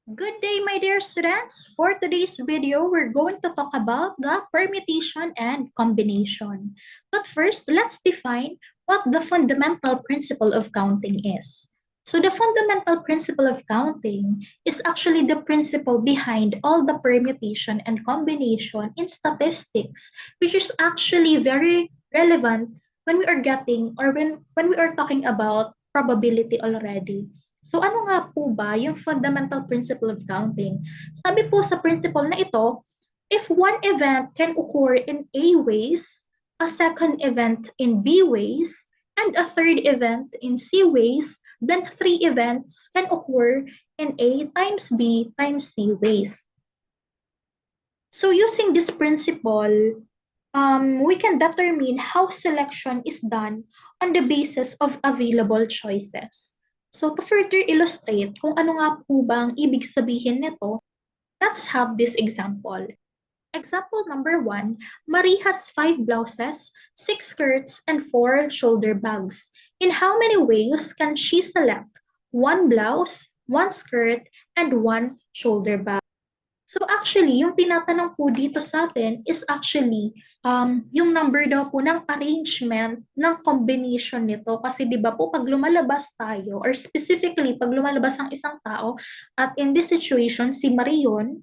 Good day, my dear students. For today's video, we're going to talk about the permutation and combination. But first, let's define what the fundamental principle of counting is. So the fundamental principle of counting is actually the principle behind all the permutation and combination in statistics, which is actually very relevant when we are getting or when we are talking about probability already. So ano nga po ba yung fundamental principle of counting? Sabi po sa principle na ito, if one event can occur in A ways, a second event in B ways, and a third event in C ways, then three events can occur in A times B times C ways. So using this principle, we can determine how selection is done on the basis of available choices. So to further illustrate kung ano nga po bang ibig sabihin nito, let's have this example. Example number 1, Marie has 5 blouses, 6 skirts, and 4 shoulder bags. In how many ways can she select 1 blouse, 1 skirt, and 1 shoulder bag? So actually, yung tinatanong po dito sa atin is actually yung number daw po ng arrangement ng combination nito. Kasi di ba po pag lumalabas tayo or specifically pag lumalabas ang isang tao at in this situation si Marion,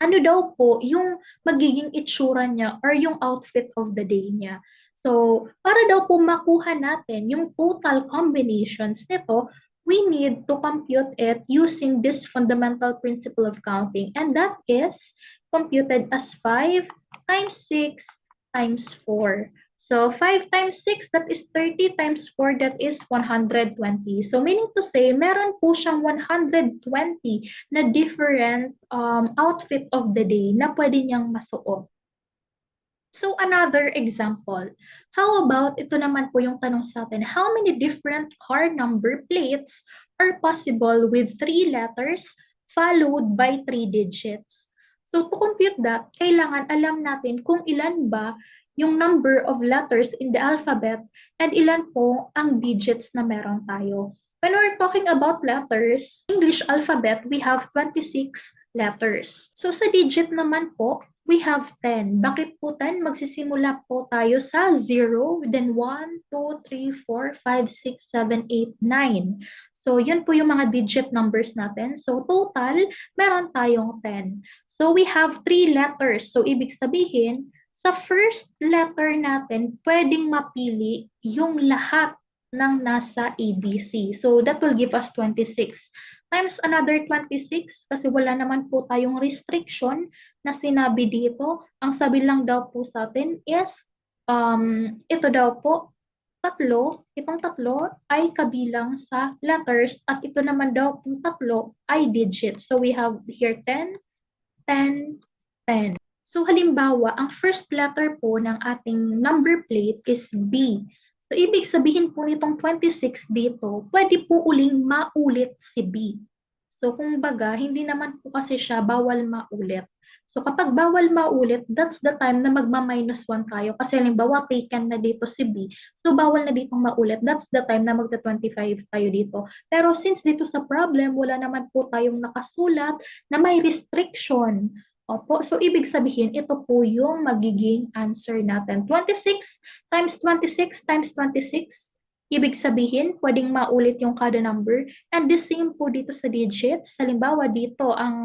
ano daw po yung magiging itsura niya or yung outfit of the day niya. So para daw po makuha natin yung total combinations nito, we need to compute it using this fundamental principle of counting, and that is computed as 5 times 6 times 4. So 5 times 6, that is 30 times 4, that is 120. So meaning to say, meron po siyang 120 na different outfit of the day na pwede niyang masuot. So another example, how about ito naman po yung tanong sa atin, how many different car number plates are possible with 3 letters followed by 3 digits? So to compute that, kailangan alam natin kung ilan ba yung number of letters in the alphabet and ilan po ang digits na meron tayo. When we're talking about letters, English alphabet, we have 26 letters. So sa digit naman po, we have 10. Bakit po 10? Magsisimula po tayo sa 0, then 1, 2, 3, 4, 5, 6, 7, 8, 9. So, yun po yung mga digit numbers natin. So, total, meron tayong 10. So, we have 3 letters. So, ibig sabihin, sa first letter natin, pwedeng mapili yung lahat ng nasa ABC. So, that will give us 26. Times another 26 kasi wala naman po tayong restriction na sinabi dito. Ang sabi lang daw po sa atin is ito daw po, itong tatlo ay kabilang sa letters at ito naman daw pong tatlo ay digits. So we have here 10, 10, 10. So halimbawa, ang first letter po ng ating number plate is B. So, ibig sabihin po nitong 26 dito, pwede po uling maulit si B. So, kung baga, hindi naman po kasi siya bawal maulit. So, kapag bawal maulit, that's the time na magma-minus 1 tayo. Kasi halimbawa, taken na dito si B. So, bawal na ditong maulit. That's the time na magta-25 tayo dito. Pero since dito sa problem, wala naman po tayong nakasulat na may restriction. Opo, so ibig sabihin, ito po yung magiging answer natin. 26 times 26 times 26. Ibig sabihin, pwedeng maulit yung kada number. And the same po dito sa digits. Halimbawa dito, ang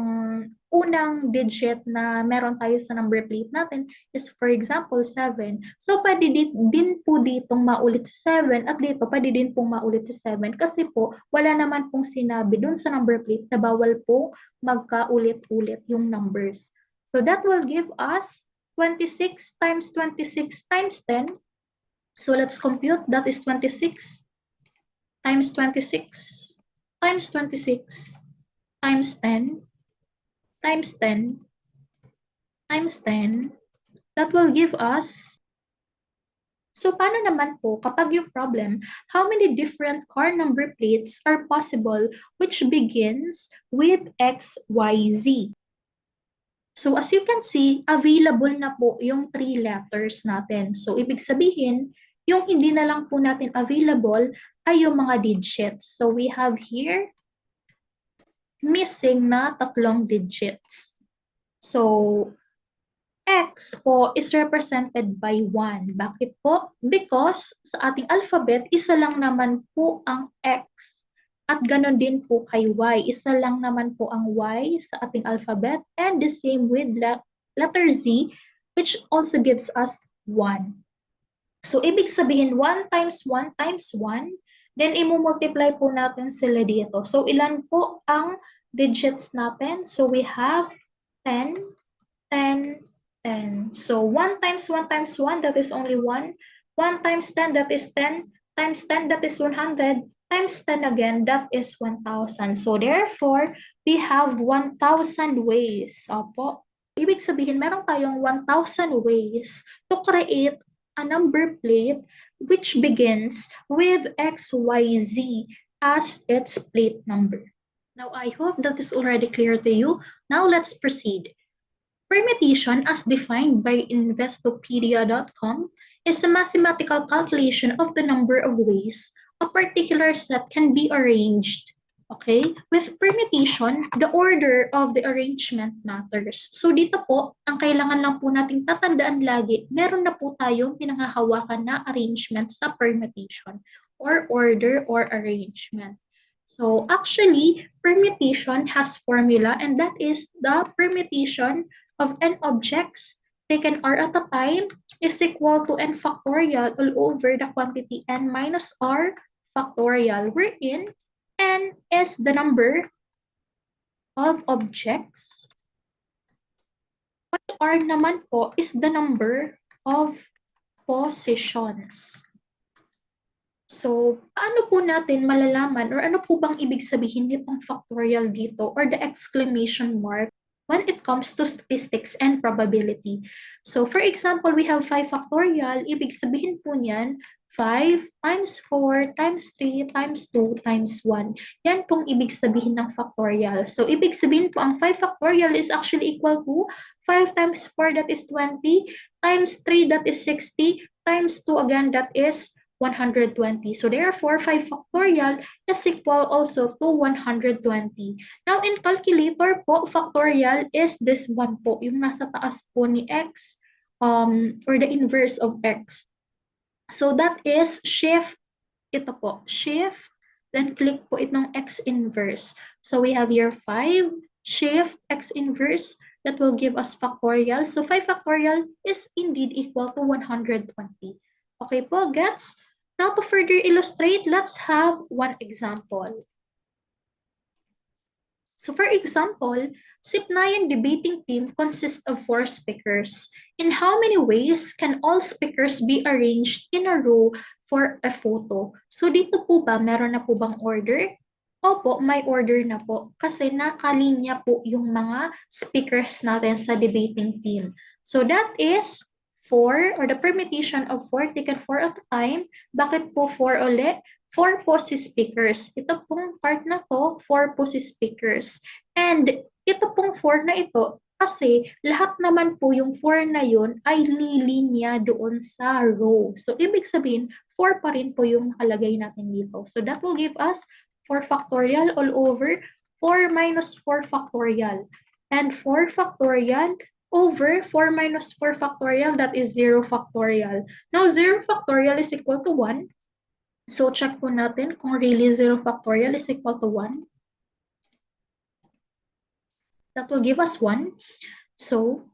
unang digit na meron tayo sa number plate natin is for example, 7. So, pwede din po ditong maulit sa 7 at dito pwede din pong maulit sa 7 kasi po wala naman pong sinabi dun sa number plate na bawal po magkaulit-ulit yung numbers. So, that will give us 26 times 26 times 10. So let's compute, that is 26 times 26 times 26 times 10 times 10 times 10. That will give us, so paano naman po kapag yung problem, how many different car number plates are possible which begins with X, Y, Z? So as you can see, available na po yung 3 letters natin. So ibig sabihin, yung hindi na lang po natin available ay yung mga digits. So we have here missing na tatlong digits. So, X po is represented by 1. Bakit po? Because sa ating alphabet, isa lang naman po ang X. At ganon din po kay Y. Isa lang naman po ang Y sa ating alphabet. And the same with letter Z, which also gives us 1. So, ibig sabihin, 1 times 1 times 1, then i-multiply po natin sila dito. So, ilan po ang digits natin? So, we have 10, 10, 10. So 1 times 1 times 1, that is only 1. 1 times 10, that is 10. Times 10, that is 100. Times 10 again, that is 1,000. So therefore, we have 1,000 ways. Opo. Ibig sabihin, meron tayong 1,000 ways to create a number plate which begins with XYZ as its plate number. Now, I hope that is already clear to you. Now, let's proceed. Permutation, as defined by Investopedia.com, is a mathematical calculation of the number of ways a particular set can be arranged. Okay? With permutation, the order of the arrangement matters. So dito po, ang kailangan lang po nating tatandaan lagi, meron na po tayong pinanghahawakan na arrangement sa permutation or order or arrangement. So actually, permutation has formula, and that is the permutation of n objects taken r at a time is equal to n factorial all over the quantity n minus r factorial, wherein n is the number of objects, while r naman po is the number of positions. So, paano po natin malalaman or ano po bang ibig sabihin nitong factorial dito or the exclamation mark when it comes to statistics and probability? So, for example, we have 5 factorial. Ibig sabihin po niyan, 5 times 4 times 3 times 2 times 1. Yan pong ibig sabihin ng factorial. So, ibig sabihin po, ang 5 factorial is actually equal to 5 times 4, that is 20, times 3, that is 60, times 2 again, that is 120. So therefore, 5 factorial is equal also to 120. Now, in calculator po, factorial is this one po, yung nasa taas po ni x, or the inverse of x. So that is shift, ito po, shift, then click po itong x inverse. So we have here 5, shift, x inverse, that will give us factorial. So 5 factorial is indeed equal to 120. Okay po, gets? Now, to further illustrate, let's have one example. So, for example, Sipnayan debating team consists of 4 speakers. In how many ways can all speakers be arranged in a row for a photo? So, dito po ba, meron na po bang order? Opo, may order na po kasi nakalinya po yung mga speakers natin sa debating team. So, that is 4 or the permutation of 4 taken 4 at a time. Bakit po 4 ulit? 4 po si speakers. Ito pong part na to, 4 po si speakers. And ito pong 4 na ito, kasi lahat naman po yung 4 na yun ay lilinya doon sa row. So, ibig sabihin, 4 pa rin po yung nakalagay natin dito. So, that will give us 4 factorial all over 4 minus 4 factorial. And 4 factorial over 4 minus 4 factorial, that is 0 factorial. Now, 0 factorial is equal to 1. So, check po natin kung really 0 factorial is equal to 1. That will give us 1. So,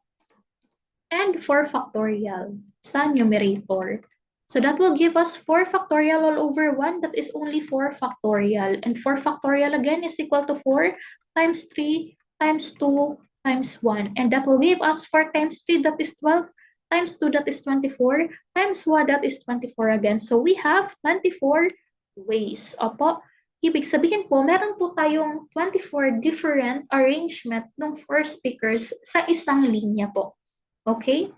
and 4 factorial sa numerator. So, that will give us 4 factorial all over 1. That is only 4 factorial. And 4 factorial again is equal to 4 times 3 times 2 times 1. And that will give us 4 times 3, that is 12, times 2, that is 24, times 1, that is 24 again. So we have 24 ways. Opo, ibig sabihin po, meron po tayong 24 different arrangement ng 4 speakers sa isang linya po. Okay?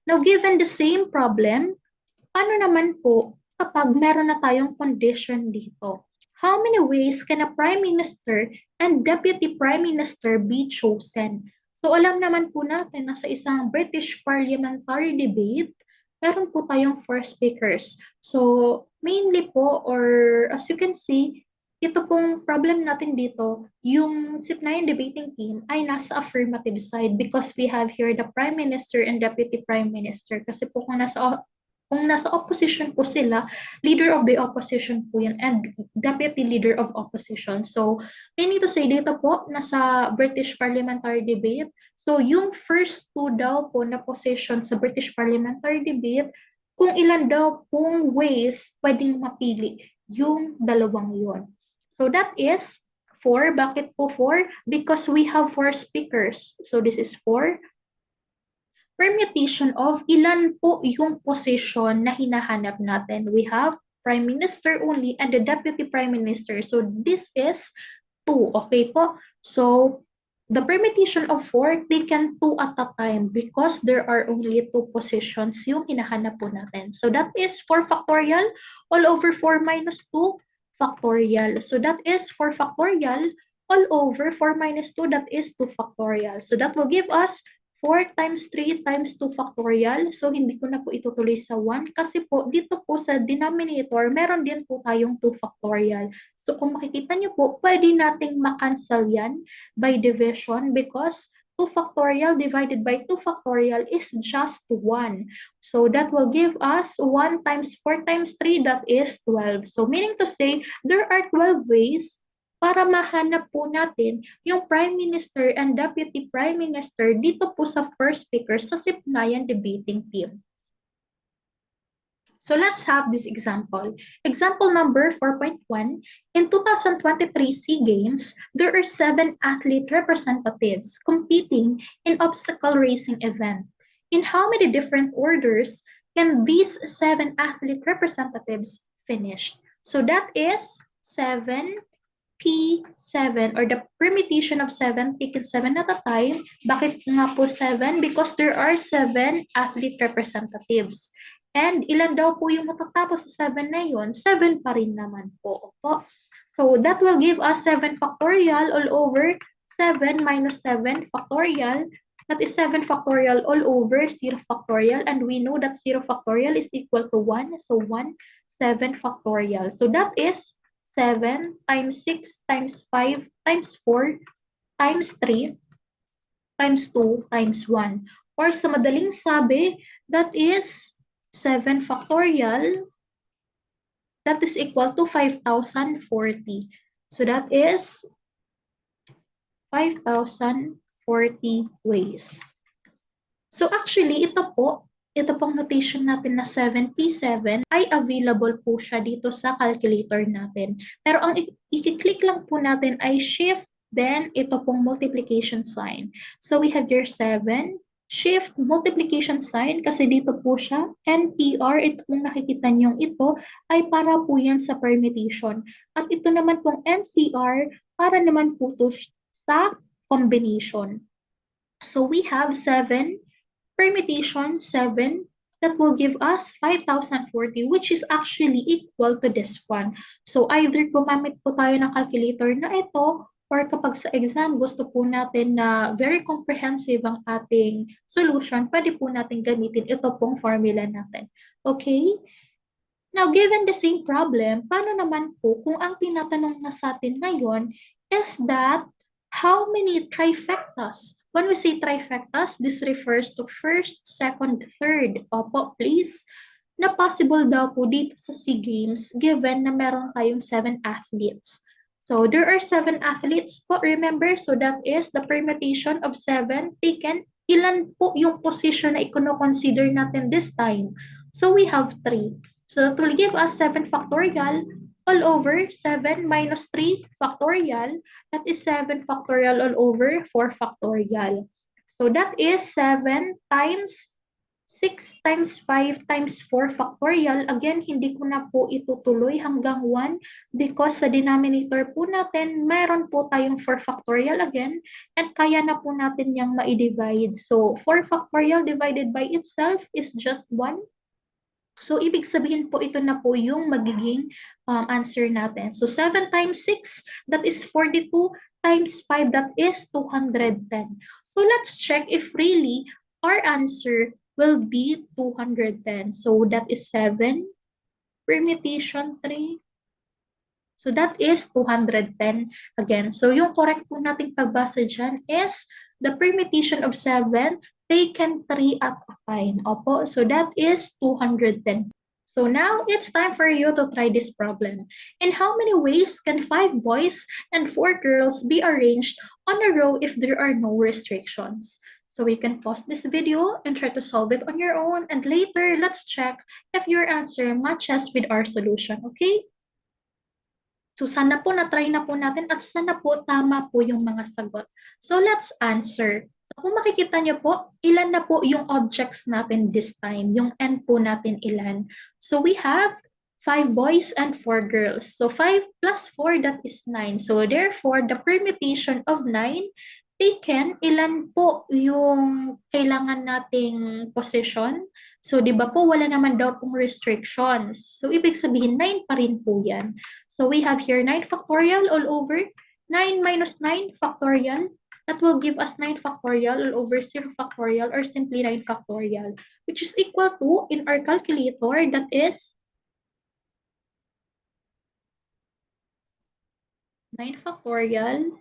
Now, given the same problem, paano naman po kapag meron na tayong condition dito? How many ways can a Prime Minister and Deputy Prime Minister be chosen? So alam naman po natin na sa isang British parliamentary debate, meron po tayong 4 speakers. So mainly po, or as you can see, ito pong problem natin dito, yung SIP9 debating team ay nasa affirmative side because we have here the Prime Minister and Deputy Prime Minister. Kasi po kung nasa opposition po sila, leader of the opposition po yan and deputy leader of opposition. So, meaning to say dito po, nasa British parliamentary debate. So, yung first two daw po na position sa British parliamentary debate, kung ilan daw pong ways pwedeng mapili yung dalawang yon. So that is 4. Bakit po 4? Because we have 4 speakers. So this is 4. Permutation of ilan po yung position na hinahanap natin. We have Prime Minister only and the Deputy Prime Minister. So this is 2. Okay po? So the permutation of 4, taken 2 at a time because there are only 2 positions yung hinahanap po natin. So that is 4 factorial all over 4 minus 2 factorial. So that is 4 factorial all over 4 minus 2, that is 2 factorial. So that will give us 4 times 3 times 2 factorial. So hindi ko na po itutuloy sa 1 kasi po dito po sa denominator, meron din po tayong 2 factorial. So kung makikita niyo po, pwede nating makancel yan by division because 2 factorial divided by 2 factorial is just 1. So that will give us 1 times 4 times 3, that is 12. So meaning to say, there are 12 ways para mahanap po natin yung Prime Minister and Deputy Prime Minister dito po sa first speaker sa SIP9 debating team. So let's have this example. Example number 4.1. In 2023 SEA Games, there are 7 athlete representatives competing in obstacle racing event. In how many different orders can these 7 athlete representatives finish? So that is 7 P7 or the permutation of 7 taken 7 at a time. Bakit nga po 7? Because there are 7 athlete representatives. And ilan daw po yung matatapos sa 7 na yun? 7 pa rin naman po. Opo. So that will give us 7 factorial all over 7 minus 7 factorial. That is 7 factorial all over 0 factorial. And we know that 0 factorial is equal to 1. So 1, 7 factorial. So that is 7 times 6 times 5 times 4 times 3 times 2 times 1. Or sa madaling sabi, that is 7 factorial, that is equal to 5,040. So that is 5,040 ways. So actually, ito pong notation natin na 7P7 ay available po siya dito sa calculator natin. Pero ang i-click lang po natin ay shift, then ito pong multiplication sign. So we have your 7, shift multiplication sign kasi dito po siya, NPR, ito pong nakikita niyong ito ay para po yan sa permutation. At ito naman pong NCR para naman po to sa combination. So we have 7 permutation 7 that will give us 5,040, which is actually equal to this one. So either gumamit po tayo ng calculator na ito, or kapag sa exam gusto po natin na very comprehensive ang ating solution, pwede po natin gamitin ito pong formula natin. Okay? Now, given the same problem, paano naman po kung ang tinatanong na sa atin ngayon is that how many trifectas? When we say trifectas, this refers to first, second, third. Opo, please. Na possible daw po dito sa SEA Games given na meron tayong 7 athletes. So there are 7 athletes po, remember? So that is the permutation of 7 taken. Ilan po yung position na i-consider natin this time? So we have 3. So that will give us 7 factorial all over 7 minus 3 factorial. That is 7 factorial all over 4 factorial. So that is 7 times 6 times 5 times 4 factorial. Again, hindi ko na po itutuloy hanggang 1 because sa denominator po natin, mayroon po tayong 4 factorial again and kaya na po natin yung ma-divide. So, 4 factorial divided by itself is just 1. So, ibig sabihin po ito na po yung magiging answer natin. So, 7 times 6, that is 42 times 5, that is 210. So, let's check if really our answer will be 210. So that is 7 permutation 3. So that is 210 again. So yung correct po nating pagbasa dyan is the permutation of 7 taken 3 at a time. Opo, so that is 210. So now it's time for you to try this problem. In how many ways can 5 boys and 4 girls be arranged on a row if there are no restrictions? So you can pause this video and try to solve it on your own, and later let's check if your answer matches with our solution, okay? So sana po na-try na po natin at sana po tama po yung mga sagot. So let's answer. So kung makikita niyo po, ilan na po yung objects natin this time? Yung n po natin ilan? So we have 5 boys and 4 girls. So 5 plus 4, that is 9. So therefore, the permutation of 9 taken, ilan po yung kailangan nating position? So, di ba po, wala naman daw pong restrictions. So, ibig sabihin, 9 pa rin po yan. So, we have here 9 factorial all over 9 minus 9 factorial. That will give us 9 factorial all over 0 factorial, or simply 9 factorial, which is equal to, in our calculator, that is 9 factorial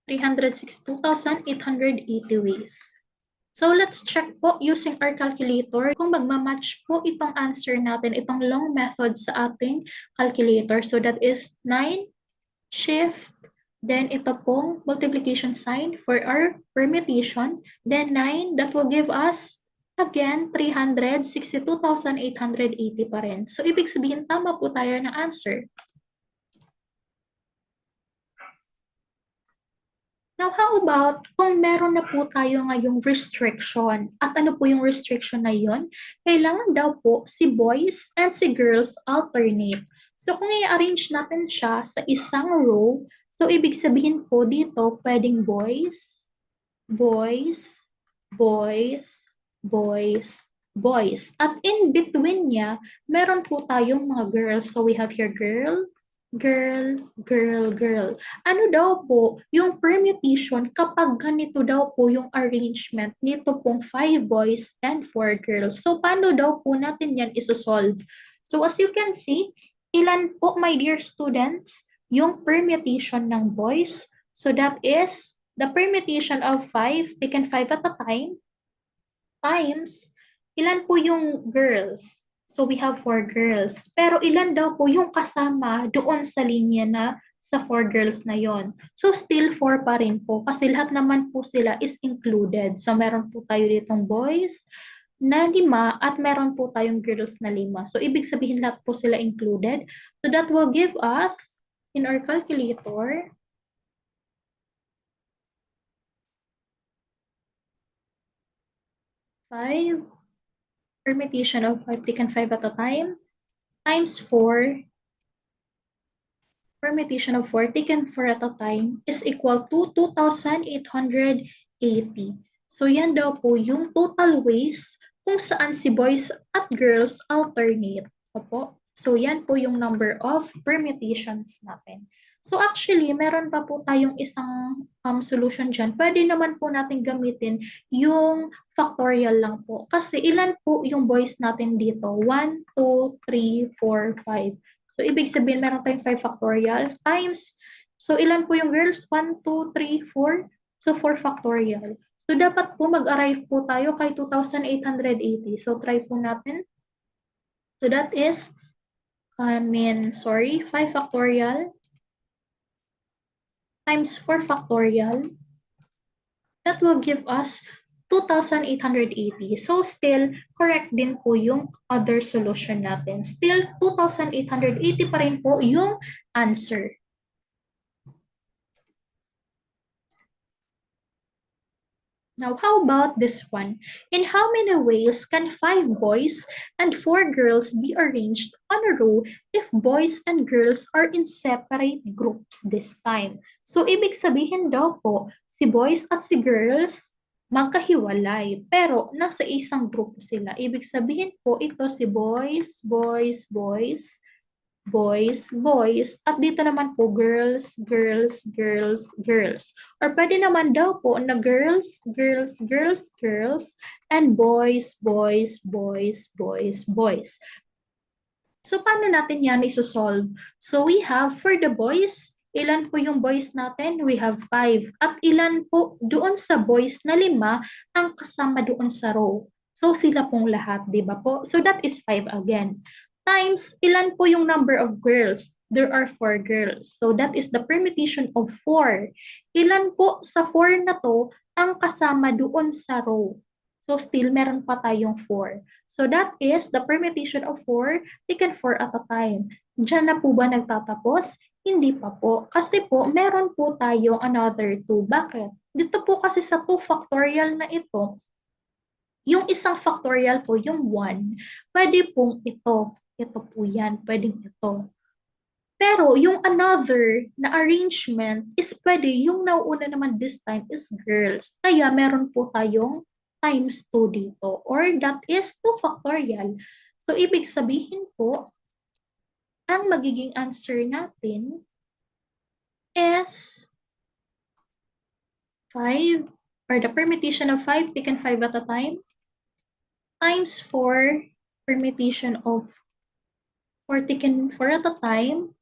362,880 ways. So let's check po using our calculator kung magmamatch po itong answer natin, itong long method sa ating calculator. So that is 9 shift, then ito pong multiplication sign for our permutation, then 9, that will give us again 362,880 pa rin. So ibig sabihin tama po tayo ng answer. Now, how about kung meron na po tayo ngayong restriction? At ano po yung restriction na yun? Kailangan daw po si boys and si girls alternate. So, kung i-arrange natin siya sa isang row, so ibig sabihin po dito, pwedeng boys, boys, boys, boys, boys. At in between niya, meron po tayong mga girls. So, we have here girl, girl, girl, girl. Ano daw po yung permutation kapag ganito daw po yung arrangement nito pong 5 boys and 4 girls. So, paano daw po natin yan isosolve? So, as you can see, ilan po, my dear students, yung permutation ng boys? So, that is the permutation of 5, taken 5 at a time, times, ilan po yung girls? So, we have 4 girls. Pero ilan daw po yung kasama doon sa linya na sa 4 girls na yon? So, still 4 pa rin po kasi lahat naman po sila is included. So, meron po tayo ditong boys na 5 at meron po tayong girls na 5. So, ibig sabihin lahat po sila included. So, that will give us, in our calculator, 5, permutation of 5 taken 5 at a time, times 4, permutation of 4 taken 4 at a time is equal to 2,880. So, yan daw po yung total ways kung saan si boys at girls alternate. Opo. So, yan po yung number of permutations natin. So, actually, meron pa po tayong isang solution dyan. Pwede naman po natin gamitin yung factorial lang po. Kasi ilan po yung boys natin dito? 1, 2, 3, 4, 5. So, ibig sabihin, meron tayong 5 factorial times. So, ilan po yung girls? 1, 2, 3, 4. So, 4 factorial. So, dapat po mag-arrive po tayo kay 2,880. So, try po natin. So, that is, 5 factorial times 4 factorial. That will give us 2,880. So, still, correct din po yung other solution natin. Still, 2,880 pa rin po yung answer. Now, how about this one? In how many ways can 5 boys and 4 girls be arranged on a row if boys and girls are in separate groups this time? So, ibig sabihin daw po, si boys at si girls magkahiwalay, pero nasa isang grupo sila. Ibig sabihin po, ito si boys, boys, boys, boys, boys, at dito naman po girls, girls, girls, girls. Or pwede naman daw po na girls, girls, girls, girls, and boys, boys, boys, boys, boys. So, paano natin yan isosolve? So, we have for the boys, ilan po yung boys natin? We have 5. At ilan po doon sa boys na 5 ang kasama doon sa row? So, sila pong lahat, di ba po? So, that is 5 again. Times, ilan po yung number of girls? There are 4 girls. So, that is the permutation of 4. Ilan po sa 4 na to ang kasama doon sa row? So, still, meron pa tayong 4. So, that is the permutation of 4 taken 4 at a time. Diyan na po ba nagtatapos? Hindi pa po. Kasi po, meron po tayong another 2. Bakit? Dito po kasi sa 2 factorial na ito, yung isang factorial po, yung 1, pwede pong ito. Ito po yan. Pwedeng ito. Pero yung another na arrangement is pwede, yung nauuna naman this time is girls. Kaya meron po tayong times 2 dito, or that is 2 factorial. So, ibig sabihin po, ang magiging answer natin is 5, or the permutation of 5 taken 5 at a time, times 4 permutation of 4 taken 4 at a time,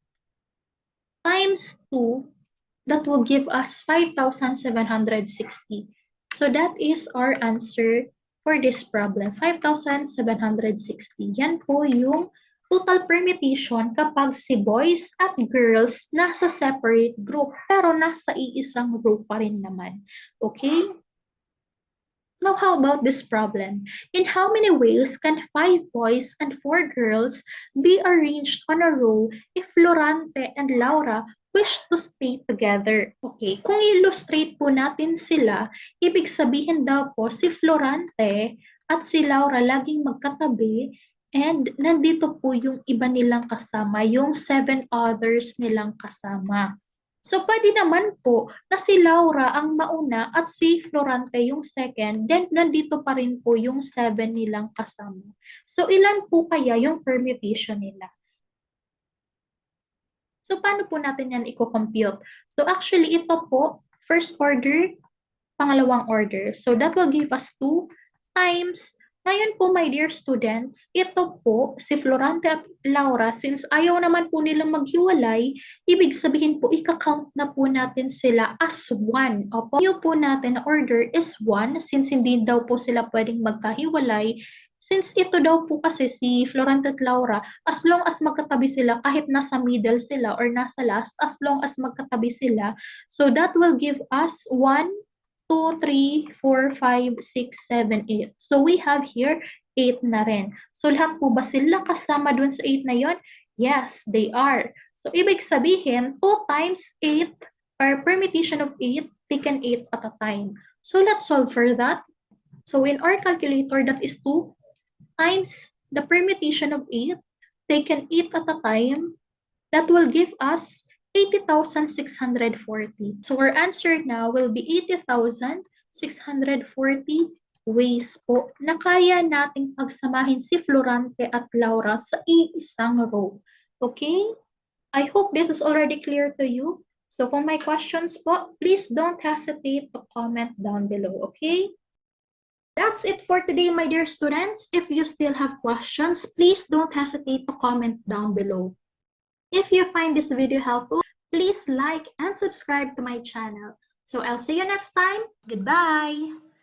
times 2, that will give us 5,760. So that is our answer for this problem, 5,760. Yan po yung total permutation kapag si boys at girls nasa separate group, pero nasa iisang group pa rin naman. Okay? Now, how about this problem? In how many ways can 5 boys and 4 girls be arranged on a row if Florante and Laura wish to stay together? Okay, kung illustrate po natin sila, ibig sabihin daw po si Florante at si Laura laging magkatabi, and nandito po yung iba nilang kasama, yung 7 others nilang kasama. So, pwede naman po na si Laura ang mauna at si Florante yung second, then nandito pa rin po yung 7 nilang kasama. So, ilan po kaya yung permutation nila? So, paano po natin yan i-compute? So, actually, ito po, first order, pangalawang order. So, that will give us 2 times. Ngayon po, my dear students, ito po, si Florante at Laura, since ayaw naman po nilang maghiwalay, ibig sabihin po, ika-count na po natin sila as 1. Opo, yung po natin na order is 1, since hindi daw po sila pwedeng magkahiwalay. Since ito daw po kasi si Florante at Laura, as long as magkatabi sila, kahit nasa middle sila or nasa last, as long as magkatabi sila, so that will give us 1, 2, 3, 4, 5, 6, 7, 8. So we have here 8 na rin. So lahat po ba sila kasama dun sa 8 na yon? Yes, they are. So ibig sabihin, 2 times 8 or permutation of 8 taken 8 at a time. So let's solve for that. So in our calculator, that is 2 times the permutation of 8 taken 8 at a time. That will give us 80,640. So our answer now will be 80,640 ways po na kaya nating pagsamahin si Florante at Laura sa iisang row. Okay? I hope this is already clear to you. So kung may questions po, please don't hesitate to comment down below. Okay? That's it for today, my dear students. If you still have questions, please don't hesitate to comment down below. If you find this video helpful, please like and subscribe to my channel. So I'll see you next time. Goodbye!